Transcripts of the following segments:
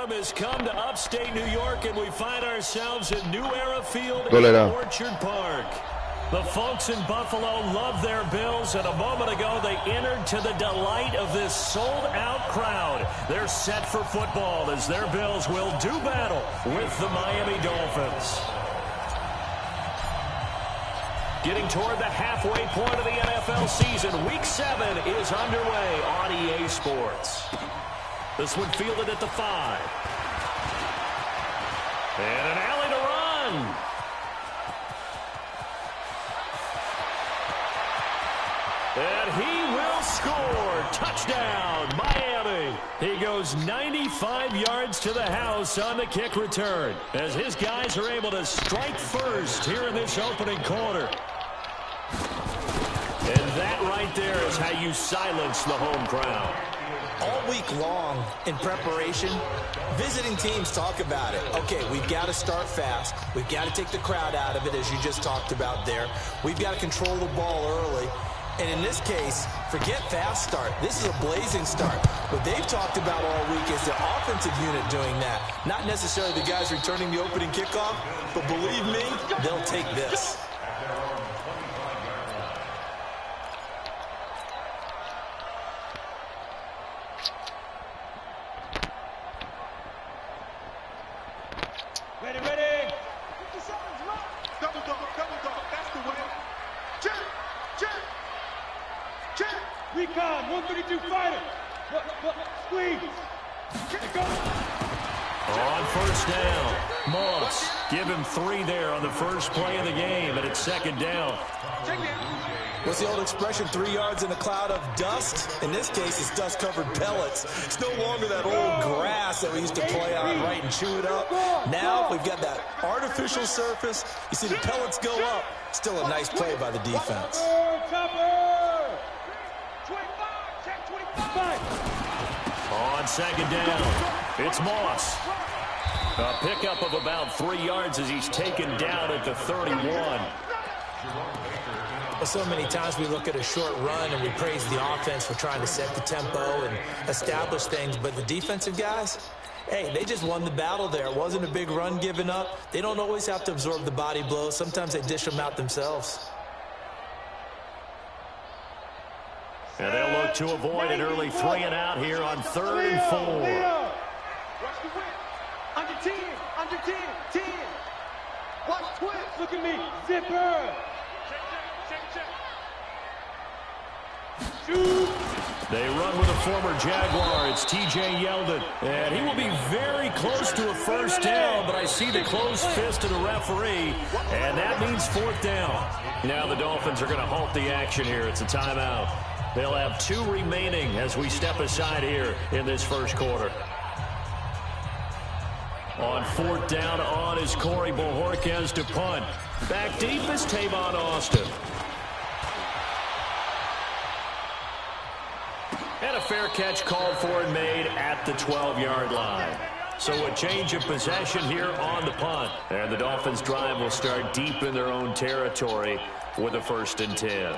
storm has come to upstate New York, and we find ourselves at New Era Field Go in now. Orchard Park. The folks in Buffalo love their Bills, and a moment ago they entered to the delight of this sold-out crowd. They're set for football as their Bills will do battle with the Miami Dolphins. Getting toward the halfway point of the NFL season, Week 7 is underway on EA Sports. This one fielded at the 5. And an alley to run. And he will score. Touchdown, Miami. He goes 95 yards to the house on the kick return as his guys are able to strike first here in this opening quarter. And that right there is how you silence the home crowd. All week long in preparation, visiting teams talk about it. Okay, we've got to start fast. We've got to take the crowd out of it, as you just talked about there. We've got to control the ball early. And in this case, forget fast start. This is a blazing start. What they've talked about all week is their offensive unit doing that. Not necessarily the guys returning the opening kickoff, but believe me, they'll take this. Ready, ready. Double dog, that's the way. Check. Recon, 132 fighter. Squeeze. Go. On first down, Moss. Give him 3 there on the first play of the game, and it's second down. What's the old expression, 3 yards in a cloud of dust? In this case, it's dust-covered pellets. It's no longer that old grass that we used to play on, right, and chew it up. Now we've got that artificial surface. You see the pellets go up. Still a nice play by the defense. On second down, it's Moss. A pickup of about 3 yards as he's taken down at the 31. So many times we look at a short run and we praise the offense for trying to set the tempo and establish things, but the defensive guys, hey, they just won the battle there. It wasn't a big run given up. They don't always have to absorb the body blows. Sometimes they dish them out themselves. And they'll look to avoid an early 3 and out here on 3rd and 4. Watch the whip. Under 10, 10. Watch twist. Look at me. Zipper. Shoot. They run with a former Jaguar. It's T.J. Yeldon. And he will be very close to a first down, but I see the closed fist of the referee, and that means 4th down. Now the Dolphins are going to halt the action here. It's a timeout. They'll have 2 remaining as we step aside here in this first quarter. On 4th down on is Corey Bojorquez to punt. Back deep is Tavon Austin. And a fair catch called for and made at the 12-yard line. So a change of possession here on the punt. And the Dolphins' drive will start deep in their own territory with a 1st and 10.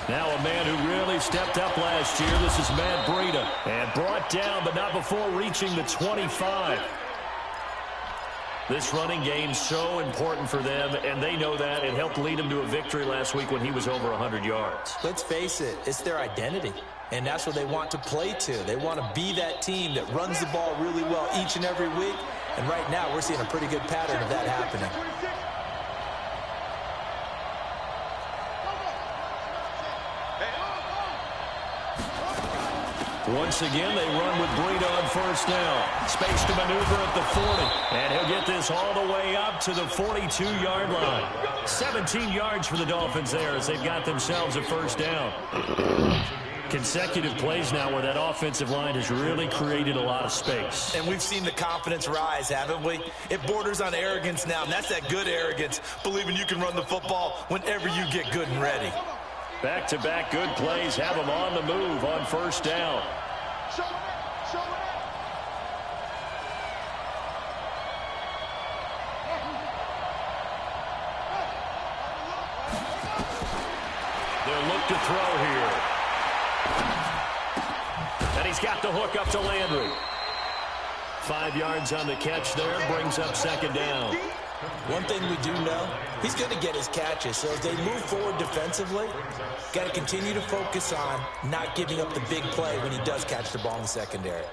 Now a man who really stepped up last year. This is Matt Breida. And brought down, but not before reaching the 25. This running game so important for them, and they know that. It helped lead them to a victory last week when he was over 100 yards. Let's face it, it's their identity. And that's what they want to play to. They want to be that team that runs the ball really well each and every week. And right now, we're seeing a pretty good pattern of that happening. Once again, they run with Breida on first down. Space to maneuver at the 40. And he'll get this all the way up to the 42-yard line. 17 yards for the Dolphins there as they've got themselves a first down. Consecutive plays now where that offensive line has really created a lot of space. And we've seen the confidence rise, haven't we? It borders on arrogance now, and that's that good arrogance, believing you can run the football whenever you get good and ready. Back-to-back good plays have them on the move on first down. They'll look to throw here. And he's got the hook up to Landry. 5 yards on the catch there, brings up second down. One thing we do know, he's going to get his catches. So as they move forward defensively, got to continue to focus on not giving up the big play when he does catch the ball in the secondary.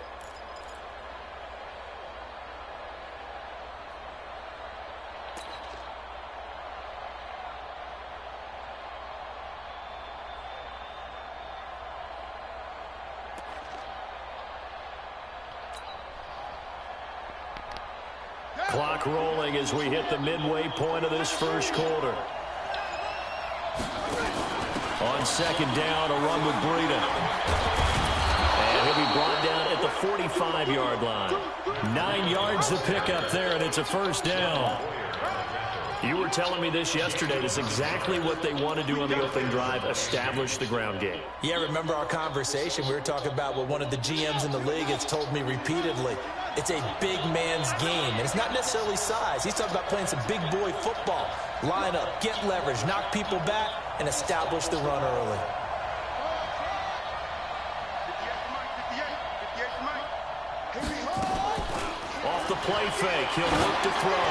Clock rolling as we hit the midway point of this first quarter. On second down, a run with Breida. And he'll be brought down at the 45-yard line. 9 yards to pick up there, and it's a first down. You were telling me this yesterday. That's exactly what they want to do on the opening drive, establish the ground game. Yeah, remember our conversation? We were talking about what one of the GMs in the league has told me repeatedly. It's a big man's game, and it's not necessarily size. He's talking about playing some big boy football. Line up, get leverage, knock people back, and establish the run early. Off the play fake, he'll look to throw.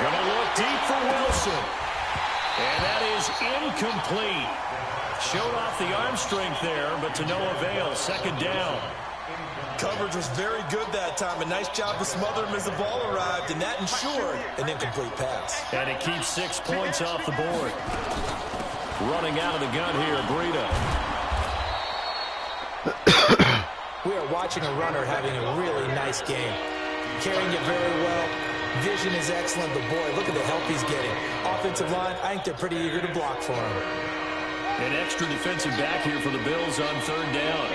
Gonna look deep for Wilson. And that is incomplete. Showed off the arm strength there, but to no avail. Second down. Coverage was very good that time. A nice job to smother him as the ball arrived, and that ensured an incomplete pass. And it keeps 6 points off the board. Running out of the gun here, Breida. We are watching a runner having a really nice game. Carrying it very well. Vision is excellent, but boy, look at the help he's getting. Offensive line, I think they're pretty eager to block for him. An extra defensive back here for the Bills on third down.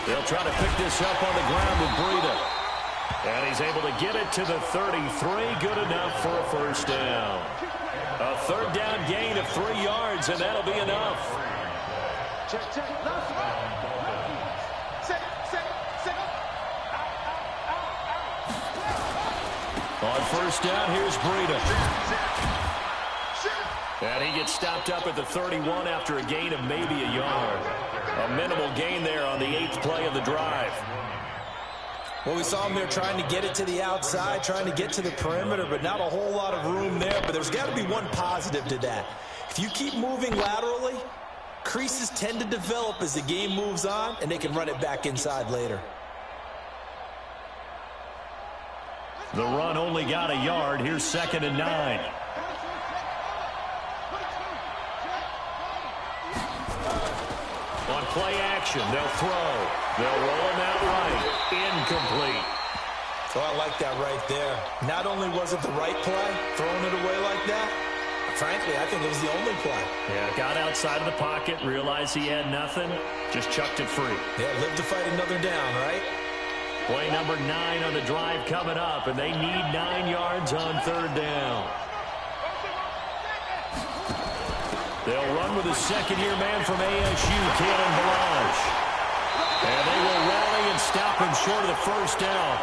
They'll try to pick this up on the ground with Breida. And he's able to get it to the 33. Good enough for a first down. A third down gain of 3 yards, and that'll be enough. Check. On first down, here's Breida. And he gets stopped up at the 31 after a gain of maybe a yard. A minimal gain there on the 8th play of the drive. Well, we saw him there trying to get it to the outside, trying to get to the perimeter, but not a whole lot of room there. But there's got to be one positive to that. If you keep moving laterally, creases tend to develop as the game moves on, and they can run it back inside later. The run only got a yard. Here's 2nd and 9. On play action, they'll throw. They'll roll him out right. Incomplete. So I like that right there. Not only was it the right play, throwing it away like that, frankly, I think it was the only play. Yeah, got outside of the pocket, realized he had nothing, just chucked it free. Yeah, live to fight another down, right? Play number 9 on the drive coming up, and they need 9 yards on third down. They'll run with a second-year man from ASU, Cannon Balaj. And they will rally and stop him short of the first down.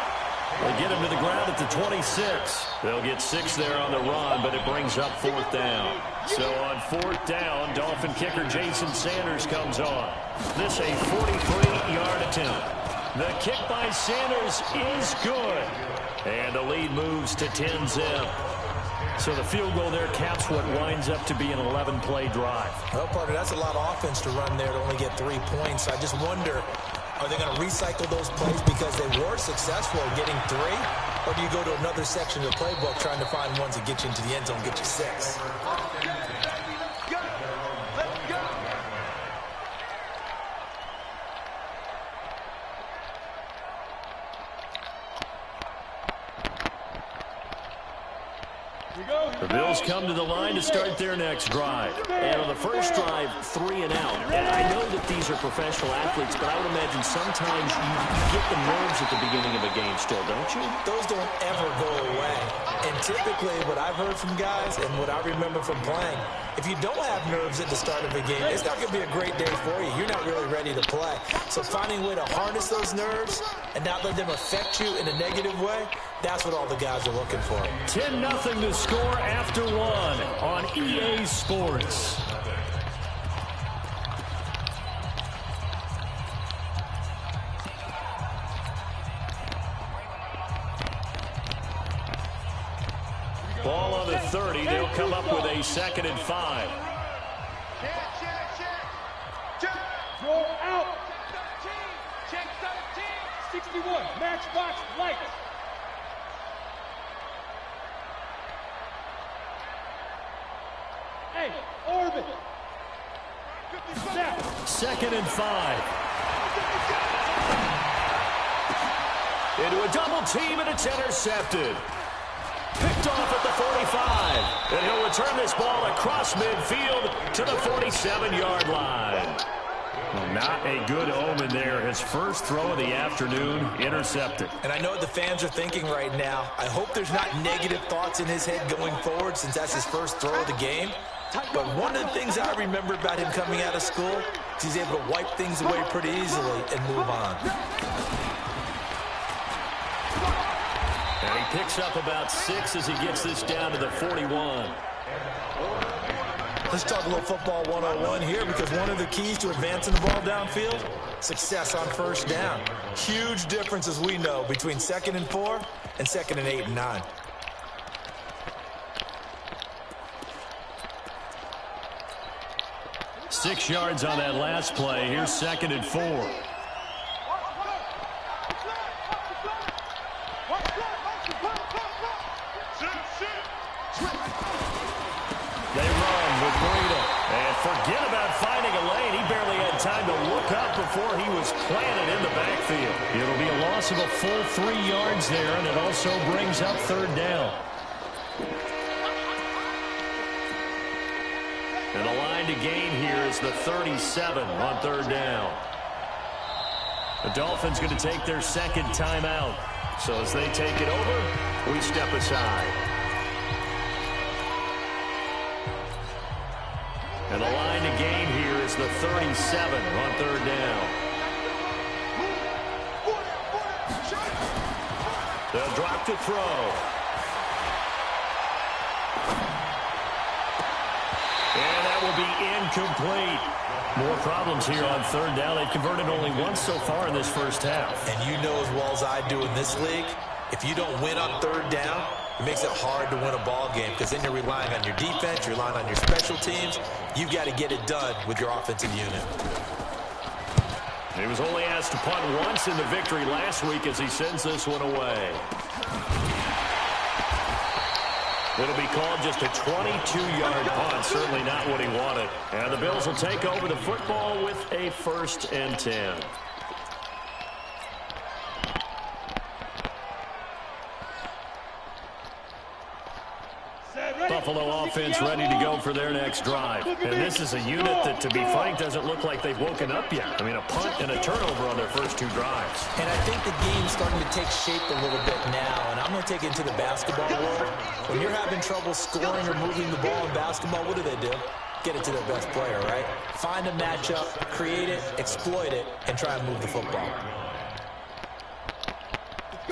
They get him to the ground at the 26. They'll get 6 there on the run, but it brings up 4th down. So on 4th down, Dolphin kicker Jason Sanders comes on. This a 43-yard attempt. The kick by Sanders is good. And the lead moves to 10-zip. So the field goal there caps what winds up to be an 11-play drive. Well, partner, that's a lot of offense to run there to only get 3 points. I just wonder, are they going to recycle those plays because they were successful in getting 3? Or do you go to another section of the playbook trying to find ones that get you into the end zone, get you 6? The Bills come to the line to start their next drive. And on the first drive, 3 and out. And I know that these are professional athletes, but I would imagine sometimes you get the nerves at the beginning of a game still, don't you? Those don't ever go away. And typically what I've heard from guys and what I remember from playing, if you don't have nerves at the start of a game, it's not going to be a great day for you. You're not really ready to play. So finding a way to harness those nerves and not let them affect you in a negative way, that's what all the guys are looking for. 10-0 to score after 1 on EA Sports. Ball on the 30. They'll come up with a 2nd and 5. Roll out. Check 13. 61. Matchbox light. Hey, orbit. 2nd and 5. Into a double team, and it's intercepted. Picked off at the 45. And he'll return this ball across midfield to the 47-yard line. Well, not a good omen there. His first throw of the afternoon intercepted. And I know what the fans are thinking right now. I hope there's not negative thoughts in his head going forward since that's his first throw of the game. But one of the things I remember about him coming out of school is he's able to wipe things away pretty easily and move on. And he picks up about 6 as he gets this down to the 41. Let's talk a little football 101 here, because one of the keys to advancing the ball downfield, success on first down. Huge difference, as we know, between 2nd and 4 and 2nd and 8 and 9. Six yards on that last play. Here's 2nd and 4. They run with Breida. And forget about finding a lane. He barely had time to look up before he was planted in the backfield. It'll be a loss of a full 3 yards there, and it also brings up 3rd down. And the line to gain here is the 37 on 3rd down. The Dolphins going to take their 2nd timeout. So as they take it over, we step aside. And the line to gain here is the 37 on 3rd down. They'll drop to throw. And that will be incomplete. More problems here on 3rd down. They've converted only once so far in this first half. And you know as well as I do in this league, if you don't win on 3rd down, it makes it hard to win a ball game, because then you're relying on your defense, you're relying on your special teams. You've got to get it done with your offensive unit. He was only asked to punt once in the victory last week as he sends this one away. It'll be called just a 22-yard punt. Certainly not what he wanted. And the Bills will take over the football with a 1st and 10. Buffalo offense ready to go for their next drive. And this is a unit that, to be frank, doesn't look like they've woken up yet. I mean, a punt and a turnover on their first 2 drives. And I think the game's starting to take shape a little bit now. And I'm going to take it into the basketball world. When you're having trouble scoring or moving the ball in basketball, what do? Get it to their best player, right? Find a matchup, create it, exploit it, and try and move the football.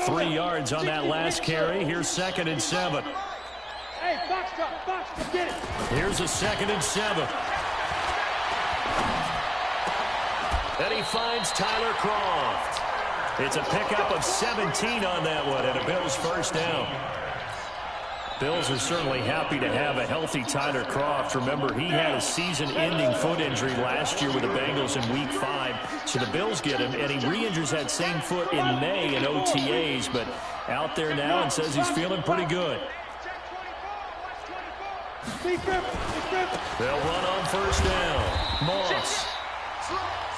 3 yards on that last carry. Here's 2nd and 7. Hey, box drop, get it. Here's a 2nd and 7. And he finds Tyler Croft. It's a pickup of 17 on that one, and a Bills 1st down. Bills are certainly happy to have a healthy Tyler Croft. Remember, he had a season-ending foot injury last year with the Bengals in Week 5. So the Bills get him, and he re-injures that same foot in May in OTAs, but out there now and says he's feeling pretty good. They'll run on 1st down. Moss.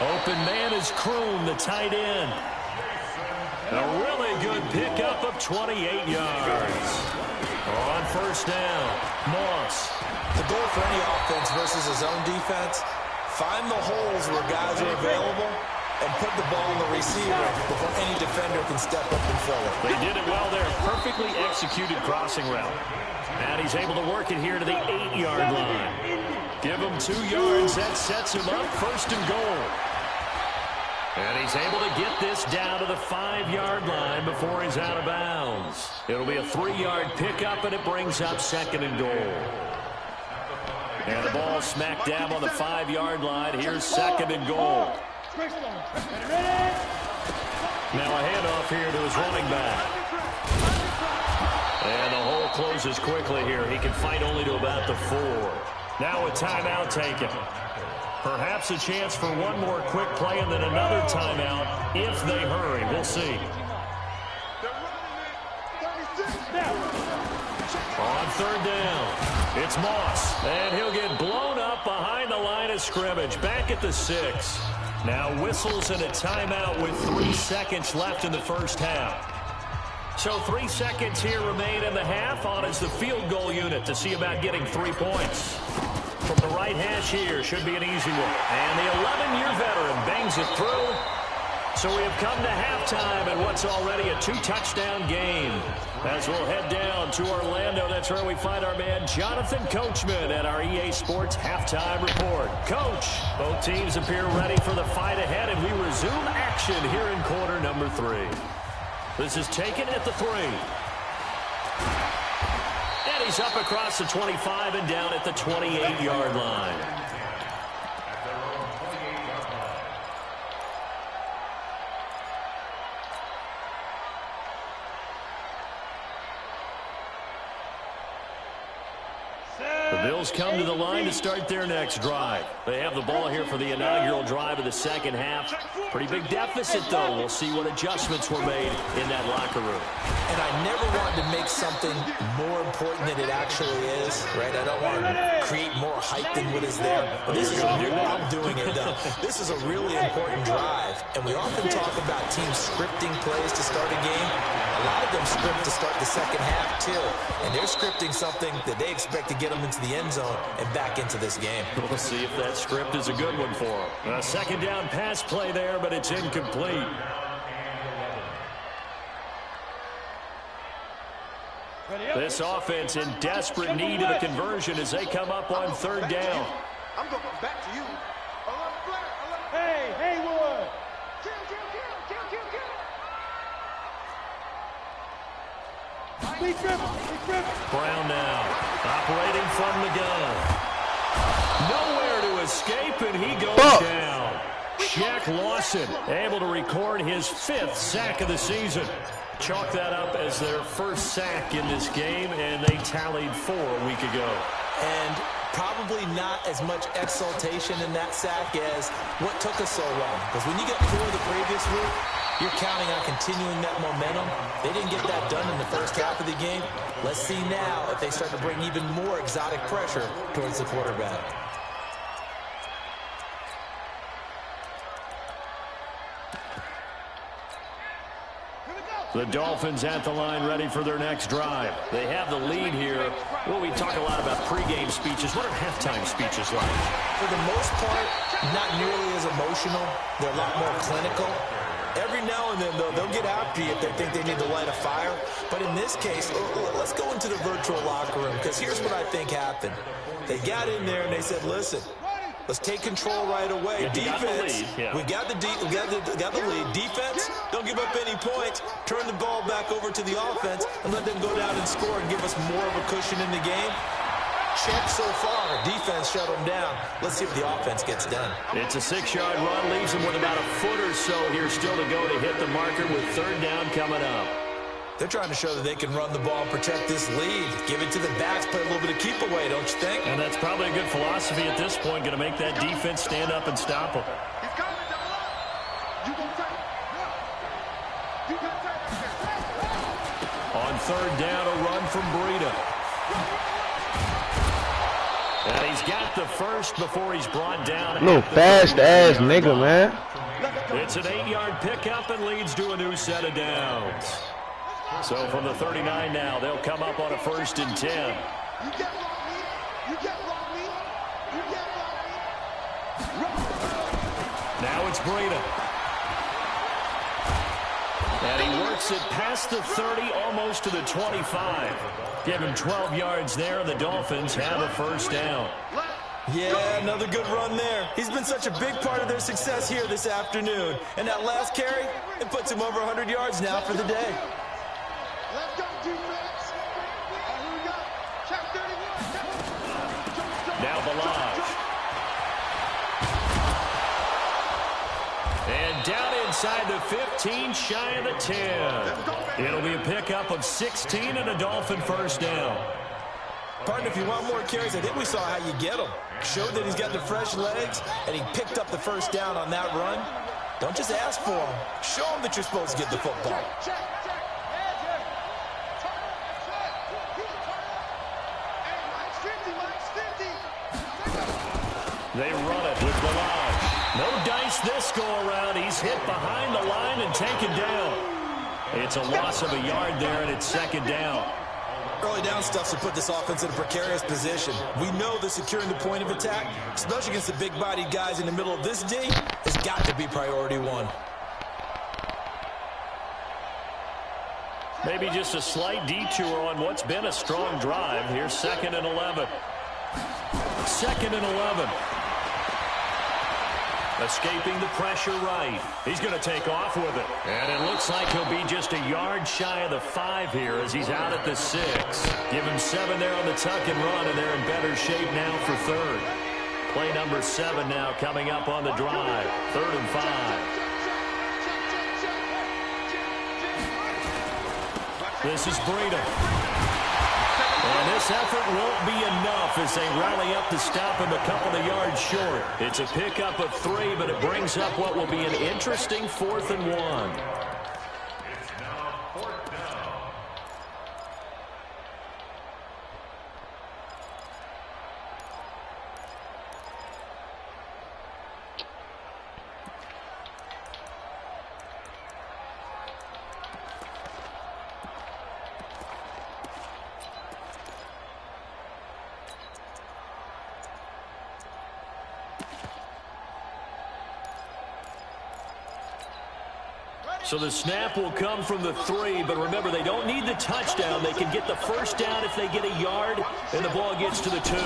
Open man is Kroon, the tight end. A really good pickup of 28 yards. On first down, Moss. The goal for any offense versus his own defense, find the holes where guys are available and put the ball on the receiver before any defender can step up and fill it. They did it well there. Perfectly executed crossing route. And he's able to work it here to the 8-yard line. Give him 2 yards. That sets him up first and goal. And he's able to get this down to the 5-yard line before he's out of bounds. It'll be a 3-yard pickup, and it brings up second and goal. And the ball smack dab on the 5-yard line. Here's second and goal. Now a handoff here to his running back. And the hole closes quickly here. He can fight only to about the 4. Now a timeout taken. Perhaps a chance for one more quick play and then another timeout if they hurry. We'll see. On third down, it's Moss. And he'll get blown up behind the line of scrimmage. Back at the 6. Now whistles and a timeout with 3 seconds left in the first half. So 3 seconds here remain in the half. On is the field goal unit to see about getting 3 points. From the right hash here, should be an easy one. And the 11-year veteran bangs it through. So we have come to halftime in what's already a 2-touchdown game. As we'll head down to Orlando, that's where we find our man Jonathan Coachman at our EA Sports Halftime Report. Coach, both teams appear ready for the fight ahead, and we resume action here in quarter number 3. This is taken at the 3. And he's up across the 25 and down at the 28-yard line. The Bills come to the line to start their next drive. They have the ball here for the inaugural drive of the second half. Pretty big deficit, though. We'll see what adjustments were made in that locker room. And I never wanted to make something more important than it actually is, right? I don't want to create more hype than what is there. But this is I'm doing it, though. This is a really important drive. And we often talk about teams scripting plays to start a game. A lot of them script to start the second half, too. And they're scripting something that they expect to get them into the end zone and back into this game. We'll see if that script is a good one for them. A second down pass play there, but it's incomplete. This offense in desperate need of a conversion as they come up on third down. I'm going back to you. Hey, Haywood. Kill. Brown now, operating from the gun. Nowhere to escape, and he goes down. Shaq Lawson able to record his 5th sack of the season. Chalk that up as their first sack in this game, and they tallied 4 a week ago. And probably not as much exultation in that sack as what took us so long. Because when you get 4 the previous week, you're counting on continuing that momentum. They didn't get that done in the first half of the game. Let's see now if they start to bring even more exotic pressure towards the quarterback. The Dolphins at the line ready for their next drive. They have the lead here. Well, we talk a lot about pregame speeches. What are halftime speeches like? For the most part, not nearly as emotional. They're a lot more clinical. Every now and then, though, they'll get after you if they think they need to light a fire. But in this case, let's go into the virtual locker room, because here's what I think happened. They got in there and they said, listen, let's take control right away. Defense, we got the lead. Defense, don't give up any points. Turn the ball back over to the offense and let them go down and score and give us more of a cushion in the game. Check so far. Defense shut them down. Let's see if the offense gets done. It's a 6-yard run. Leaves them with about a foot or so here still to go to hit the marker with third down coming up. They're trying to show that they can run the ball and protect this lead. Give it to the backs, play a little bit of keep away, don't you think? And that's probably a good philosophy at this point. Going to make that defense stand up and stop them. On third down, a run from Breida. And he's got the first before he's brought down. No fast-ass nigga, man. It's an 8-yard pickup and leads to a new set of downs. So from the 39 now, they'll come up on a 1st and 10. Now it's Breida. And he works it past the 30, almost to the 25. Give him 12 yards there, and the Dolphins have a 1st down. Yeah, another good run there. He's been such a big part of their success here this afternoon. And that last carry, it puts him over 100 yards now for the day. Let's go, defense. And here we go. Check 31. Now Balaj. And down inside the 15, shy of the 10. It'll be a pickup of 16 and a Dolphin 1st down. Partner, if you want more carries, I think we saw how you get them. Showed that he's got the fresh legs, and he picked up the 1st down on that run. Don't just ask for him. Show him that you're supposed to get the football. They run it with Balaj. No dice this go-around. He's hit behind the line and taken down. It's a loss of a yard there, and it's 2nd down. Early down stuff to put this offense in a precarious position. We know that securing the point of attack, especially against the big-bodied guys in the middle of this D, has got to be priority 1. Maybe just a slight detour on what's been a strong drive. Here's 2nd and 11. 2nd and 11. Escaping the pressure right. He's going to take off with it. And it looks like he'll be just a yard shy of the 5 here as he's out at the 6. Give him 7 there on the tuck and run, and they're in better shape now for 3rd. Play number 7 now coming up on the drive. 3rd and 5. This is Breida. And this effort won't be enough as they rally up to stop him a couple of yards short. It's a pickup of 3, but it brings up what will be an interesting 4th and 1. So the snap will come from the 3, but remember, they don't need the touchdown. They can get the 1st down if they get a yard, and the ball gets to the 2. And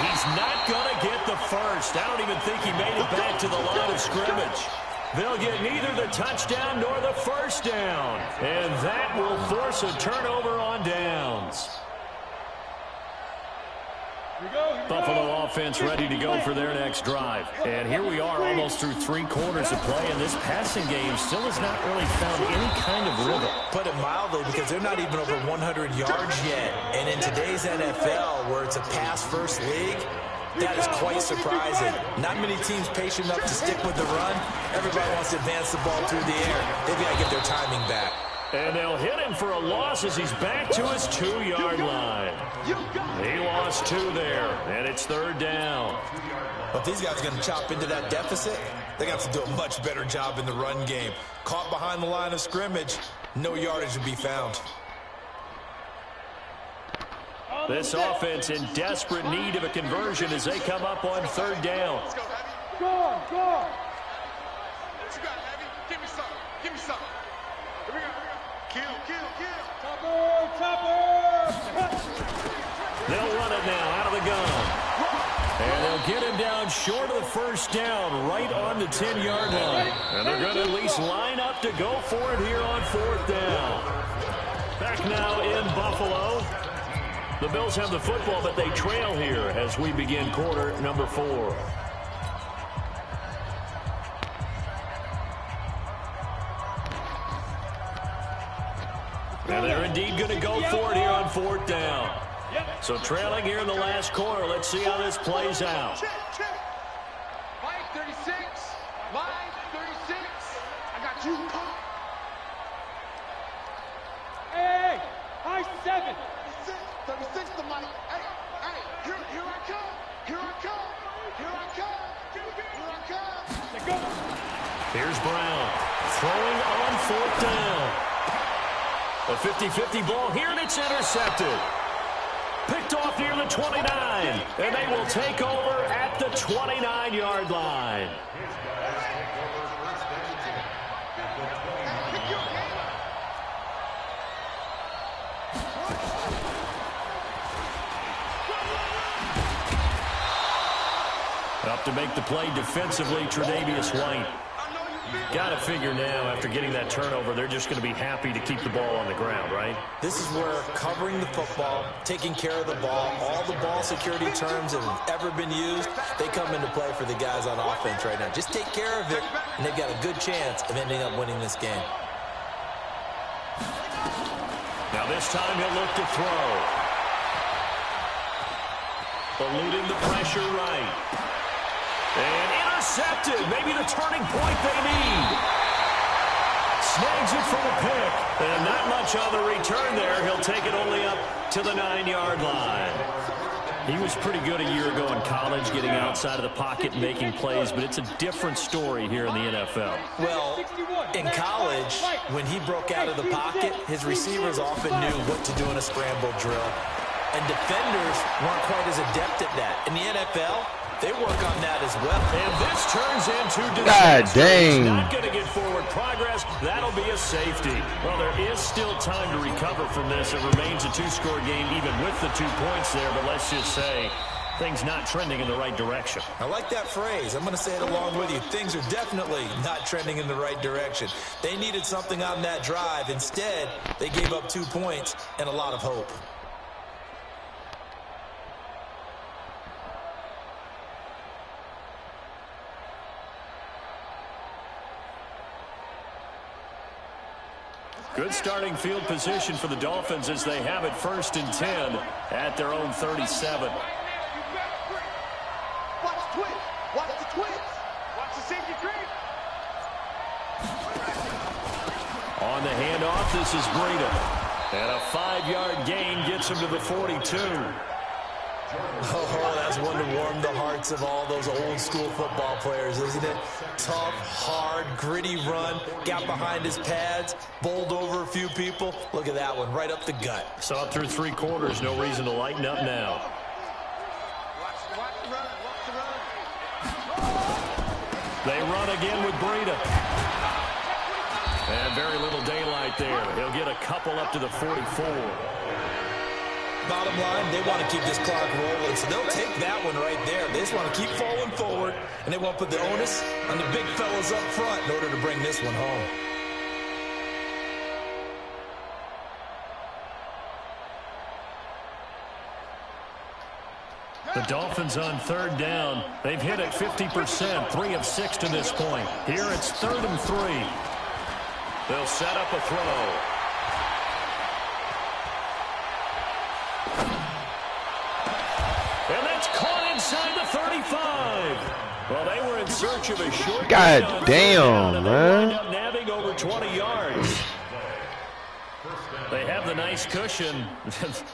he's not going to get the 1st. I don't even think he made it back to the line of scrimmage. They'll get neither the touchdown nor the 1st down, and that will force a turnover on downs. Buffalo offense ready to go for their next drive. And here we are almost through 3 quarters of play, and this passing game still has not really found any kind of rhythm. Put it mildly, because they're not even over 100 yards yet. And in today's NFL, where it's a pass-first league, that is quite surprising. Not many teams patient enough to stick with the run. Everybody wants to advance the ball through the air. They've got to get their timing back. And they'll hit him for a loss as he's back to his 2-yard line. He lost 2 there, and it's 3rd down. But these guys are going to chop into that deficit. They got to do a much better job in the run game. Caught behind the line of scrimmage, no yardage to be found. This offense in desperate need of a conversion as they come up on 3rd down. Go on, go on. What you got, Heavy? Give me something. Give me something. Here we go. Kill, kill, kill. Topper, topper. They'll run it now out of the gun. And they'll get him down short of the 1st down, right on the 10-yard line. And they're going to at least line up to go for it here on 4th down. Back now in Buffalo. The Bills have the football, but they trail here as we begin quarter number 4. And they're indeed going to go for it here on 4th down. So trailing here in the last quarter. Let's see how this plays out. Check, check. Line 36. Line 36. I got you. Hey, high 7. 36 to Mike. Hey, Here's Brown throwing on 4th down. A 50-50 ball here, and it's intercepted. Picked off near the 29, and they will take over at the 29-yard line. Up to make the play defensively, Tre'Davious White. Got to figure now, after getting that turnover, they're just going to be happy to keep the ball on the ground, right? This is where covering the football, taking care of the ball, all the ball security terms that have ever been used, they come into play for the guys on offense right now. Just take care of it, and they've got a good chance of ending up winning this game. Now this time he'll look to throw. Eluding the pressure right. And intercepted. Maybe the turning point they need. Snags it for the pick. And not much on the return there. He'll take it only up to the 9-yard line. He was pretty good a year ago in college, getting outside of the pocket and making plays, but it's a different story here in the NFL. Well, in college, when he broke out of the pocket, his receivers often knew what to do in a scramble drill. And defenders weren't quite as adept at that. In the NFL, they work on that as well. And this turns into disaster. God dang. He's not going to get forward progress. That'll be a safety. Well, there is still time to recover from this. It remains a 2-score game even with the 2 points there. But let's just say things not trending in the right direction. I like that phrase. I'm going to say it along with you. Things are definitely not trending in the right direction. They needed something on that drive. Instead, they gave up 2 points and a lot of hope. Good starting field position for the Dolphins as they have it 1st and 10 at their own 37. Watch the twist. Watch the twist. Watch the safety creep. On the handoff, this is Breida. And a 5-yard gain gets him to the 42. Oh, that's one to warm the hearts of all those old-school football players, isn't it? Tough, hard, gritty run, got behind his pads, bowled over a few people. Look at that one, right up the gut. Saw it through 3 quarters, no reason to lighten up now. Watch the run. Watch the run. They run again with Breida. And very little daylight there. He'll get a couple up to the 44. Bottom line, they want to keep this clock rolling, so they'll take that one right there. They just want to keep falling forward, and they want to put the onus on the big fellas up front in order to bring this one home. The Dolphins on 3rd down. They've hit it 50%, 3 of 6 to this point. Here it's 3rd and 3. They'll set up a throw. And that's caught inside the 35. Well, they were in search of a short. God damn, man. They wind up nabbing over 20 yards. They have the nice cushion.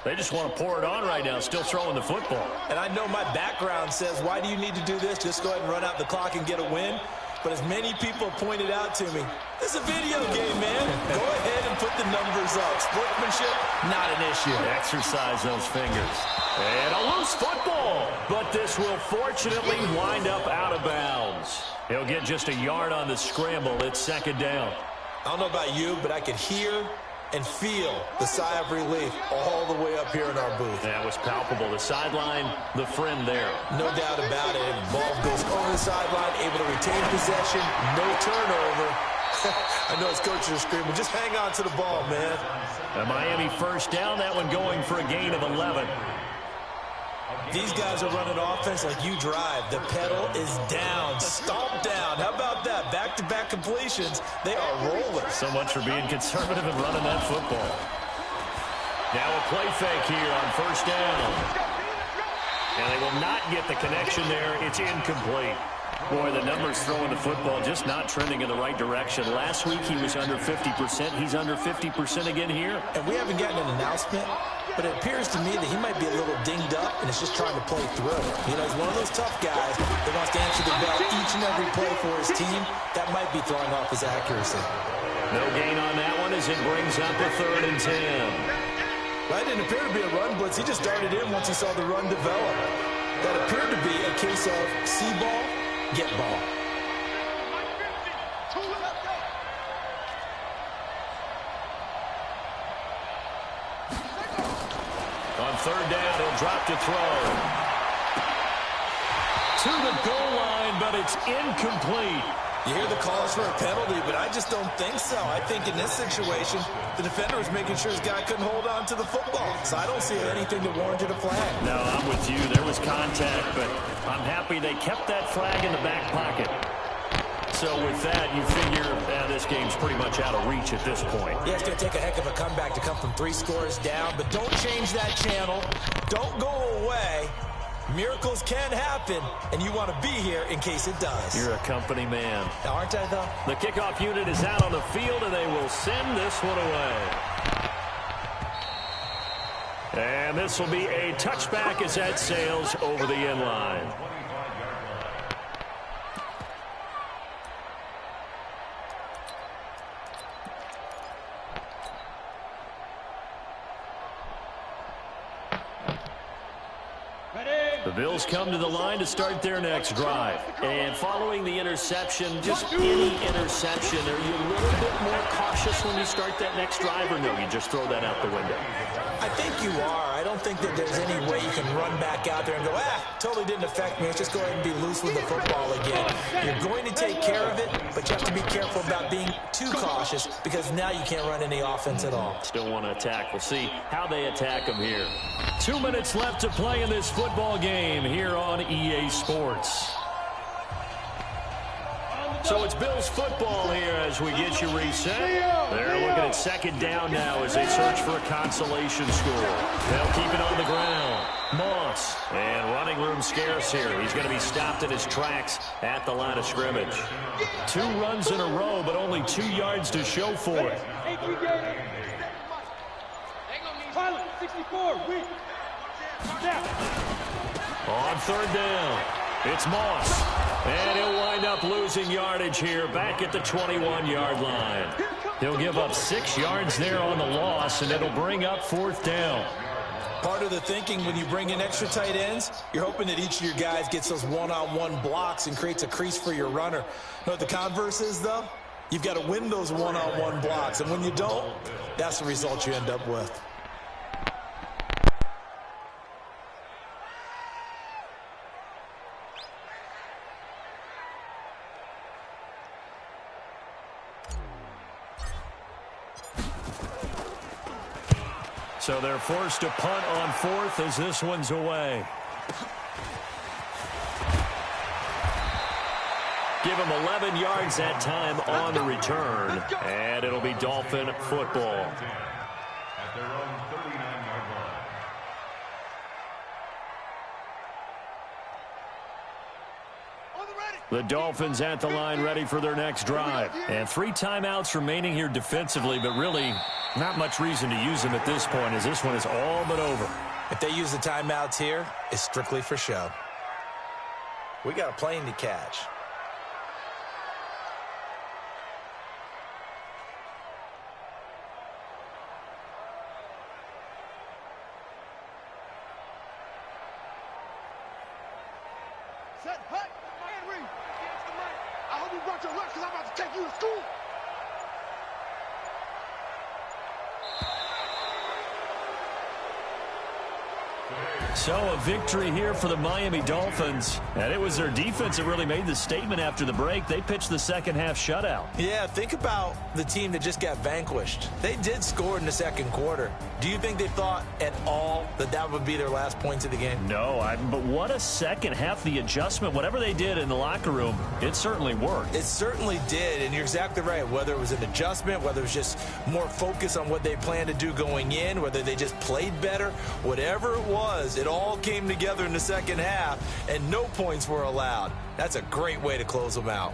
They just want to pour it on right now, still throwing the football. And I know my background says, why do you need to do this? Just go ahead and run out the clock and get a win. But as many people pointed out to me, this is a video game, man. Go ahead and put the numbers up. Sportsmanship, not an issue. Exercise those fingers. And a loose football. But this will fortunately wind up out of bounds. He'll get just a yard on the scramble. It's 2nd down. I don't know about you, but I could hear and feel the sigh of relief all the way up here in our booth. That was palpable. The sideline, the friend there. No doubt about it. Ball goes over the sideline, able to retain possession, no turnover. I know his coaches are screaming, just hang on to the ball, man. A Miami 1st down, that one going for a gain of 11. These guys are running offense like you drive. The pedal is down, stomp down. How about that? Back-to-back completions. They are rolling. So much for being conservative and running that football. Now a play fake here on 1st down. And they will not get the connection there. It's incomplete. Boy, the numbers throwing the football just not trending in the right direction. Last week he was under 50%. He's under 50% again here. And we haven't gotten an announcement, but it appears to me that he might be a little dinged up and is just trying to play through. You know, he's one of those tough guys that wants to answer the bell each and and every play for his team, that might be throwing off his accuracy. No gain on that one as it brings up a 3rd and 10. That didn't appear to be a run blitz. He just darted in once he saw the run develop. That appeared to be a case of see ball, get ball. On 3rd down, he'll drop to throw. To the goal line, but it's incomplete. You hear the calls for a penalty, but I just don't think so. I think in this situation, the defender was making sure his guy couldn't hold on to the football. So I don't see anything that warranted a flag. No, I'm with you. There was contact, but I'm happy they kept that flag in the back pocket. So with that, you figure this game's pretty much out of reach at this point. Yeah, it's going to take a heck of a comeback to come from 3 scores down, but don't change that channel. Don't go away. Miracles can happen, and you want to be here in case it does. You're a company man. Aren't I, though? The kickoff unit is out on the field, and they will send this one away. And this will be a touchback as that sails over the end line. The Bills come to the line to start their next drive. And following the interception, just any interception, are you a little bit more cautious when you start that next drive, or no, you just throw that out the window? I think you are. I don't think that there's any way you can run back out there and go, totally didn't affect me. Let's just go ahead and be loose with the football again. You're going to take care of it, but you have to be careful about being too cautious because now you can't run any offense at all. Still want to attack. We'll see how they attack them here. 2 minutes left to play in this football game here on EA Sports. So it's Bills football here as we get you reset. They're looking at 2nd down now as they search for a consolation score. They'll keep it on the ground. Moss, and running room scarce here. He's going to be stopped in his tracks at the line of scrimmage. 2 runs in a row, but only 2 yards to show for it. Pilot, 64, weak. On 3rd down, it's Moss. And he'll wind up losing yardage here back at the 21-yard line. He'll give up 6 yards there on the loss, and it'll bring up 4th down. Part of the thinking when you bring in extra tight ends, you're hoping that each of your guys gets those one-on-one blocks and creates a crease for your runner. You know what the converse is, though? You've got to win those one-on-one blocks, and when you don't, that's the result you end up with. So they're forced to punt on 4th as this one's away. Give them 11 yards that time on the return, and it'll be Dolphin football. At their own 39-yard line. The Dolphins at the line ready for their next drive. And 3 timeouts remaining here defensively, but really not much reason to use them at this point as this one is all but over. If they use the timeouts here, it's strictly for show. We got a plane to catch. Set, hut, and read. I hope you brought your lunch because I'm about to take you to school. So a victory here for the Miami Dolphins. And it was their defense that really made the statement after the break. They pitched the second-half shutout. Yeah, think about the team that just got vanquished. They did score in the second quarter. Do you think they thought at all that that would be their last points of the game? No, but what a second half. The adjustment, whatever they did in the locker room, it certainly worked. It certainly did, and you're exactly right. Whether it was an adjustment, whether it was just more focus on what they planned to do going in, whether they just played better, whatever it was, it all came together in the second half, and no points were allowed. That's a great way to close them out.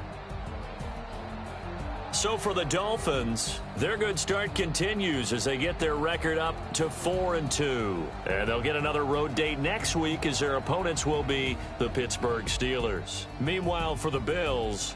So for the Dolphins, their good start continues as they get their record up to 4-2. And they'll get another road date next week as their opponents will be the Pittsburgh Steelers. Meanwhile, for the Bills,